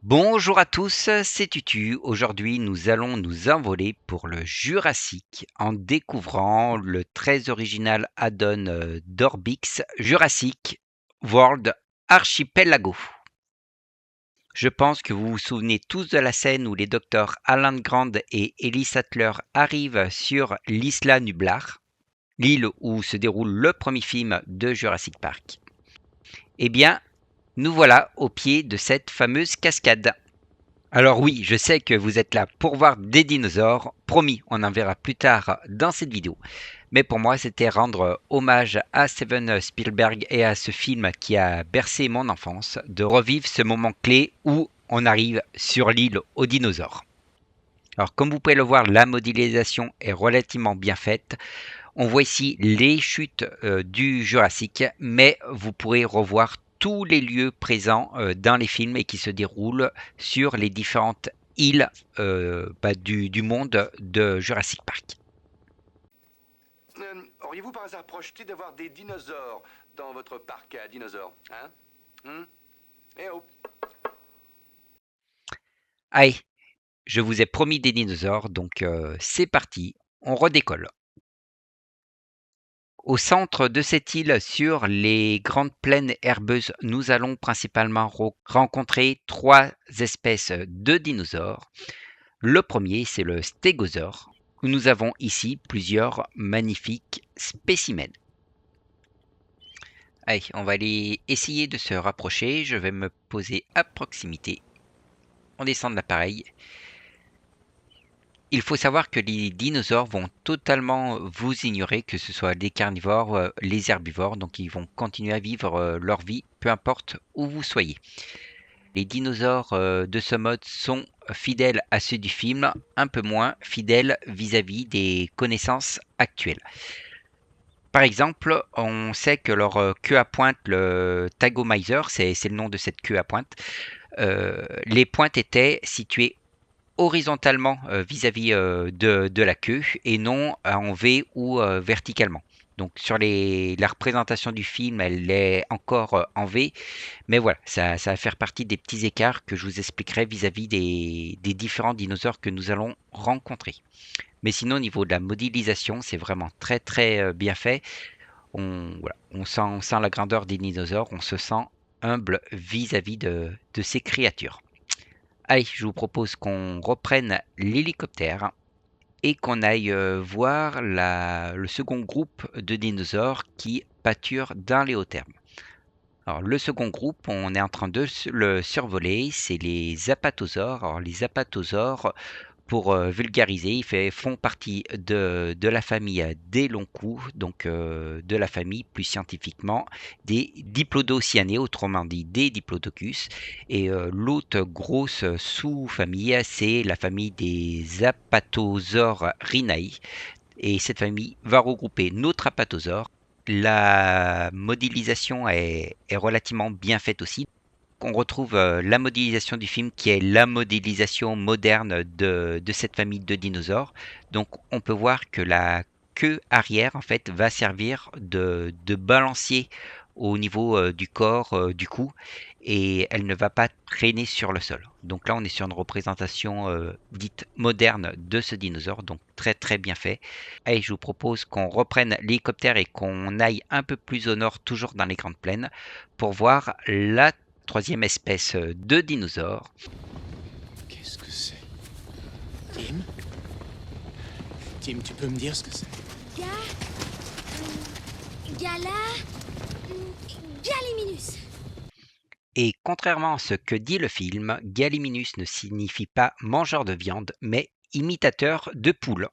Bonjour à tous, c'est Tutu. Aujourd'hui, nous allons nous envoler pour le Jurassique en découvrant le très original add-on d'Orbix Jurassic World Archipelago. Je pense que vous vous souvenez tous de la scène où les docteurs Alan Grant et Ellie Sattler arrivent sur l'Isla Nublar, l'île où se déroule le premier film de Jurassic Park. Eh bien, nous voilà au pied de cette fameuse cascade. Alors oui, je sais que vous êtes là pour voir des dinosaures. Promis, on en verra plus tard dans cette vidéo. Mais pour moi, c'était rendre hommage à Steven Spielberg et à ce film qui a bercé mon enfance, de revivre ce moment clé où on arrive sur l'île aux dinosaures. Alors comme vous pouvez le voir, la modélisation est relativement bien faite. On voit ici les chutes du Jurassique, mais vous pourrez revoir tous les lieux présents dans les films et qui se déroulent sur les différentes îles du monde de Jurassic Park. Auriez-vous par hasard projeté d'avoir des dinosaures dans votre parc à dinosaures, hein? Eh oh! Allez, je vous ai promis des dinosaures, donc c'est parti, on redécolle. Au centre de cette île, sur les grandes plaines herbeuses, nous allons principalement rencontrer trois espèces de dinosaures. Le premier, c'est le stégosaure, où nous avons ici plusieurs magnifiques spécimens. Allez, on va aller essayer de se rapprocher. Je vais me poser à proximité. On descend de l'appareil. Il faut savoir que les dinosaures vont totalement vous ignorer, que ce soit les carnivores, les herbivores, donc ils vont continuer à vivre leur vie, peu importe où vous soyez. Les dinosaures de ce mode sont fidèles à ceux du film, un peu moins fidèles vis-à-vis des connaissances actuelles. Par exemple, on sait que leur queue à pointe, le Tagomizer, c'est le nom de cette queue à pointe, les pointes étaient situées horizontalement vis-à-vis de la queue et non en V ou verticalement. Donc sur la représentation du film, elle est encore en V, mais voilà, ça va faire partie des petits écarts que je vous expliquerai vis-à-vis des différents dinosaures que nous allons rencontrer. Mais sinon, au niveau de la modélisation, c'est vraiment très très bien fait. Voilà, on sent la grandeur des dinosaures, on se sent humble vis-à-vis de ces créatures. Allez, je vous propose qu'on reprenne l'hélicoptère et qu'on aille voir le second groupe de dinosaures qui pâturent dans les hauts termes. Alors, le second groupe, on est en train de le survoler, c'est les apatosaures. Alors, les apatosaures, pour vulgariser, font partie de la famille des longs coups, donc de la famille plus scientifiquement des Diplodocyanés, autrement dit des Diplodocus. Et l'autre grosse sous-famille, c'est la famille des Apatosaures rhinai. Et cette famille va regrouper nos trapatosaures. La modélisation est relativement bien faite aussi. On retrouve la modélisation du film qui est la modélisation moderne de cette famille de dinosaures. Donc on peut voir que la queue arrière en fait va servir de balancier au niveau du corps, du cou, et elle ne va pas traîner sur le sol. Donc là on est sur une représentation dite moderne de ce dinosaure, donc très très bien fait. Allez, je vous propose qu'on reprenne l'hélicoptère et qu'on aille un peu plus au nord, toujours dans les grandes plaines, pour voir la troisième espèce de dinosaure. Qu'est-ce que c'est? Tim? Tim, tu peux me dire ce que c'est? Ga... Gala... Gallimimus. Et contrairement à ce que dit le film, Gallimimus ne signifie pas mangeur de viande, mais imitateur de poule.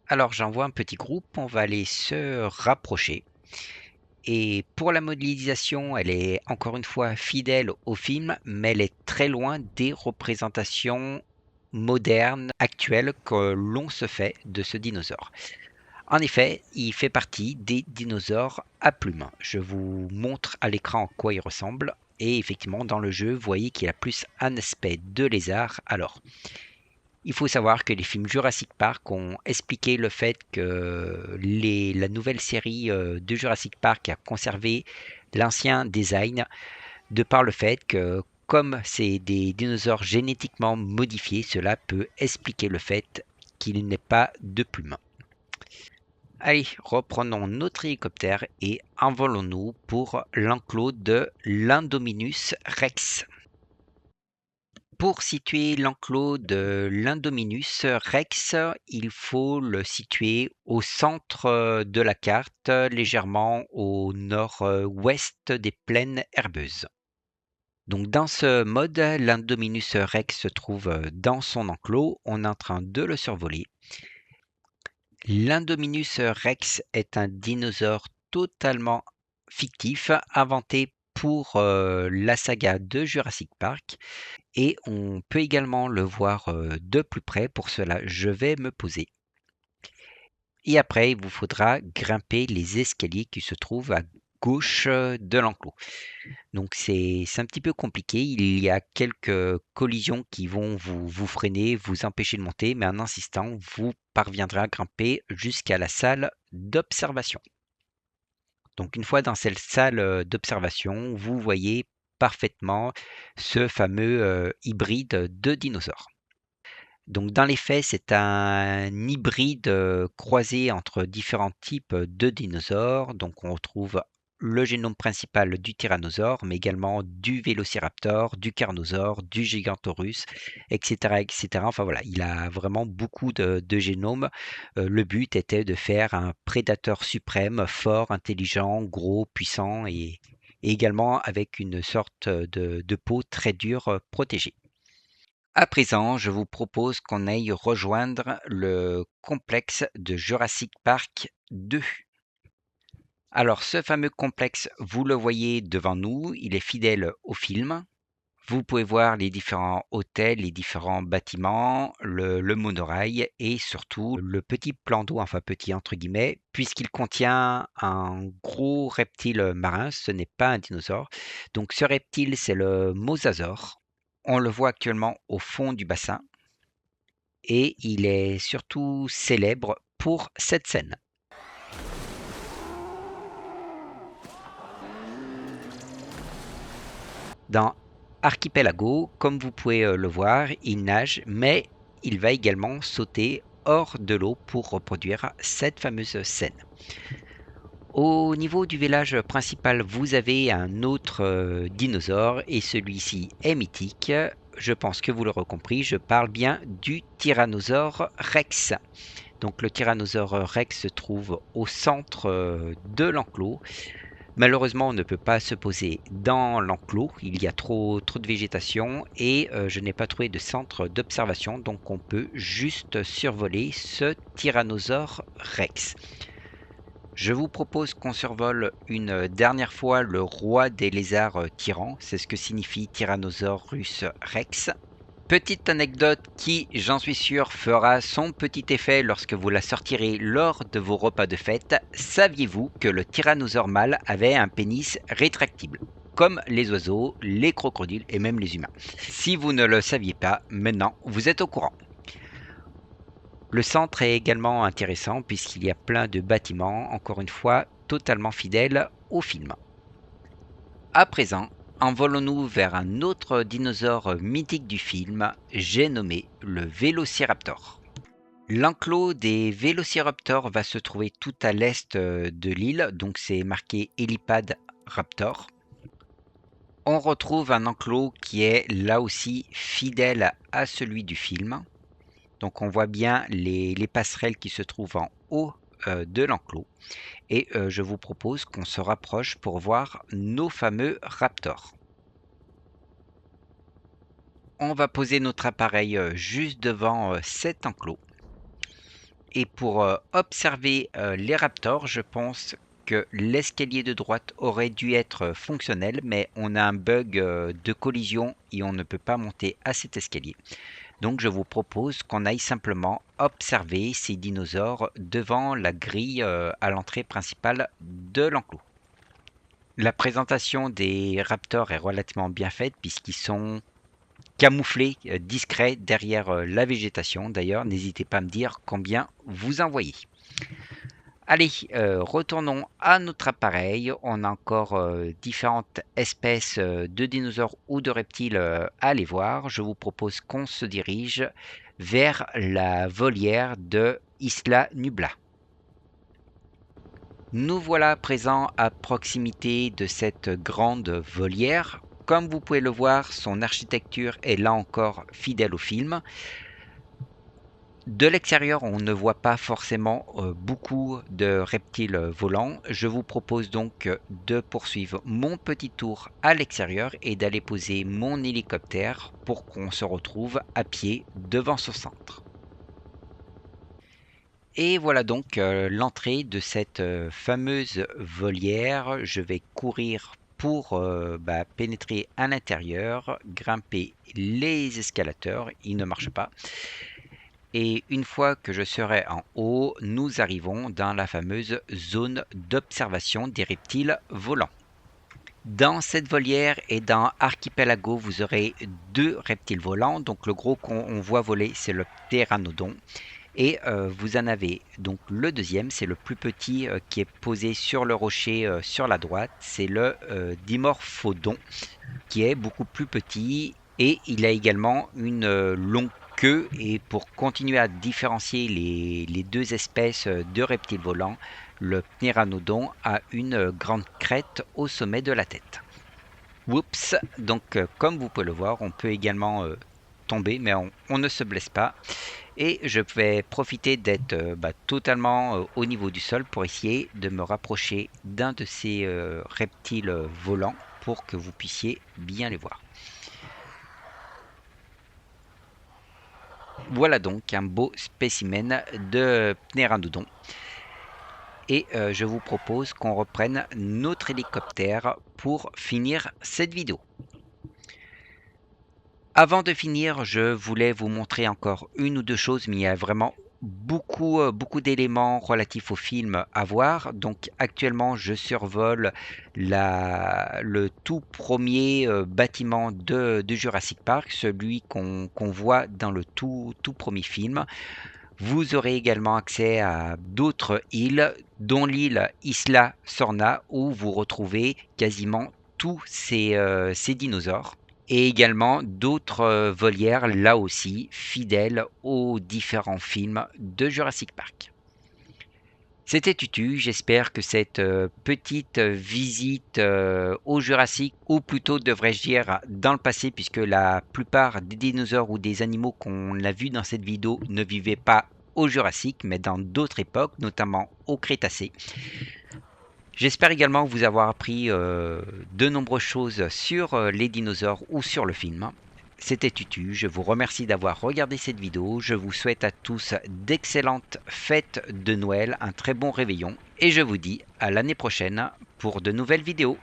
Alors j'envoie un petit groupe, on va aller se rapprocher. Et pour la modélisation, elle est encore une fois fidèle au film, mais elle est très loin des représentations modernes, actuelles que l'on se fait de ce dinosaure. En effet, il fait partie des dinosaures à plumes. Je vous montre à l'écran à quoi il ressemble. Et effectivement, dans le jeu, vous voyez qu'il a plus un aspect de lézard. Alors, il faut savoir que les films Jurassic Park ont expliqué le fait que la nouvelle série de Jurassic Park a conservé l'ancien design, de par le fait que comme c'est des dinosaures génétiquement modifiés, cela peut expliquer le fait qu'il n'ait pas de plumes. Allez, reprenons notre hélicoptère et envolons-nous pour l'enclos de l'Indominus Rex. Pour situer l'enclos de l'Indominus Rex, il faut le situer au centre de la carte, légèrement au nord-ouest des plaines herbeuses. Donc dans ce mode, l'Indominus Rex se trouve dans son enclos, on est en train de le survoler. L'Indominus Rex est un dinosaure totalement fictif, inventé pour la saga de Jurassic Park. Et on peut également le voir de plus près. Pour cela, je vais me poser. Et après, il vous faudra grimper les escaliers qui se trouvent à gauche de l'enclos. Donc c'est un petit peu compliqué. Il y a quelques collisions qui vont vous freiner, vous empêcher de monter, mais en insistant, vous parviendrez à grimper jusqu'à la salle d'observation. Donc une fois dans cette salle d'observation, vous voyez parfaitement ce fameux hybride de dinosaures. Donc dans les faits, c'est un hybride croisé entre différents types de dinosaures. Donc on retrouve le génome principal du tyrannosaure, mais également du vélociraptor, du carnosaure, du gigantorus, etc., etc. Enfin voilà, il a vraiment beaucoup de génomes. Le but était de faire un prédateur suprême, fort, intelligent, gros, puissant et également avec une sorte de peau très dure protégée. À présent, je vous propose qu'on aille rejoindre le complexe de Jurassic Park 2. Alors, ce fameux complexe, vous le voyez devant nous, il est fidèle au film. Vous pouvez voir les différents hôtels, les différents bâtiments, le monorail et surtout le petit plan d'eau, enfin petit entre guillemets, puisqu'il contient un gros reptile marin, ce n'est pas un dinosaure. Donc ce reptile, c'est le mosasaure. On le voit actuellement au fond du bassin et il est surtout célèbre pour cette scène. Dans Archipelago, comme vous pouvez le voir, il nage, mais il va également sauter hors de l'eau pour reproduire cette fameuse scène. Au niveau du village principal, vous avez un autre dinosaure et celui-ci est mythique. Je pense que vous l'aurez compris, je parle bien du Tyrannosaure Rex. Donc le Tyrannosaure Rex se trouve au centre de l'enclos. Malheureusement, on ne peut pas se poser dans l'enclos, il y a trop de végétation et je n'ai pas trouvé de centre d'observation, donc on peut juste survoler ce Tyrannosaure Rex. Je vous propose qu'on survole une dernière fois le roi des lézards tyrans, c'est ce que signifie Tyrannosaurus Rex. Petite anecdote qui, j'en suis sûr, fera son petit effet lorsque vous la sortirez lors de vos repas de fête. Saviez-vous que le tyrannosaure mâle avait un pénis rétractible, comme les oiseaux, les crocodiles et même les humains? Si vous ne le saviez pas, maintenant vous êtes au courant. Le centre est également intéressant puisqu'il y a plein de bâtiments, encore une fois, totalement fidèles au film. À présent, envolons-nous vers un autre dinosaure mythique du film, j'ai nommé le Vélociraptor. L'enclos des Vélociraptors va se trouver tout à l'est de l'île, donc c'est marqué Helipad Raptor. On retrouve un enclos qui est là aussi fidèle à celui du film. Donc on voit bien les passerelles qui se trouvent en haut de l'enclos. Et je vous propose qu'on se rapproche pour voir nos fameux raptors. On va poser notre appareil juste devant cet enclos. Et pour observer les raptors, je pense que l'escalier de droite aurait dû être fonctionnel, mais on a un bug de collision et on ne peut pas monter à cet escalier. Donc je vous propose qu'on aille simplement observer ces dinosaures devant la grille à l'entrée principale de l'enclos. La présentation des raptors est relativement bien faite puisqu'ils sont camouflés, discrets derrière la végétation. D'ailleurs, n'hésitez pas à me dire combien vous en voyez. Allez, retournons à notre appareil. On a encore différentes espèces de dinosaures ou de reptiles à aller voir. Je vous propose qu'on se dirige vers la volière de Isla Nubla. Nous voilà présents à proximité de cette grande volière. Comme vous pouvez le voir, son architecture est là encore fidèle au film. De l'extérieur, on ne voit pas forcément beaucoup de reptiles volants. Je vous propose donc de poursuivre mon petit tour à l'extérieur et d'aller poser mon hélicoptère pour qu'on se retrouve à pied devant ce centre. Et voilà donc l'entrée de cette fameuse volière. Je vais courir pour pénétrer à l'intérieur, grimper les escalators. Ils ne marchent pas. Et une fois que je serai en haut, nous arrivons dans la fameuse zone d'observation des reptiles volants. Dans cette volière et dans Archipelago, vous aurez 2 reptiles volants. Donc le gros qu'on voit voler, c'est le Pteranodon. Et vous en avez donc le deuxième, c'est le plus petit qui est posé sur le rocher sur la droite. C'est le Dimorphodon, qui est beaucoup plus petit. Et il a également une longue queue, et pour continuer à différencier les 2 espèces de reptiles volants, le Pteranodon a une grande crête au sommet de la tête. Oups, donc comme vous pouvez le voir, on peut également tomber, mais on ne se blesse pas. Et je vais profiter d'être totalement au niveau du sol pour essayer de me rapprocher d'un de ces reptiles volants pour que vous puissiez bien les voir. Voilà donc un beau spécimen de Pteranodon. Et je vous propose qu'on reprenne notre hélicoptère pour finir cette vidéo. Avant de finir, je voulais vous montrer encore une ou deux choses, mais il y a vraiment beaucoup d'éléments relatifs au film à voir. Donc actuellement, je survole le tout premier bâtiment de Jurassic Park, celui qu'on voit dans le tout premier film. Vous aurez également accès à d'autres îles, dont l'île Isla Sorna, où vous retrouvez quasiment tous ces dinosaures. Et également d'autres volières, là aussi, fidèles aux différents films de Jurassic Park. C'était Tutu, j'espère que cette petite visite au Jurassique, ou plutôt devrais-je dire dans le passé, puisque la plupart des dinosaures ou des animaux qu'on a vus dans cette vidéo ne vivaient pas au Jurassique, mais dans d'autres époques, notamment au Crétacé. J'espère également vous avoir appris de nombreuses choses sur les dinosaures ou sur le film. C'était Tutu, je vous remercie d'avoir regardé cette vidéo, je vous souhaite à tous d'excellentes fêtes de Noël, un très bon réveillon, et je vous dis à l'année prochaine pour de nouvelles vidéos.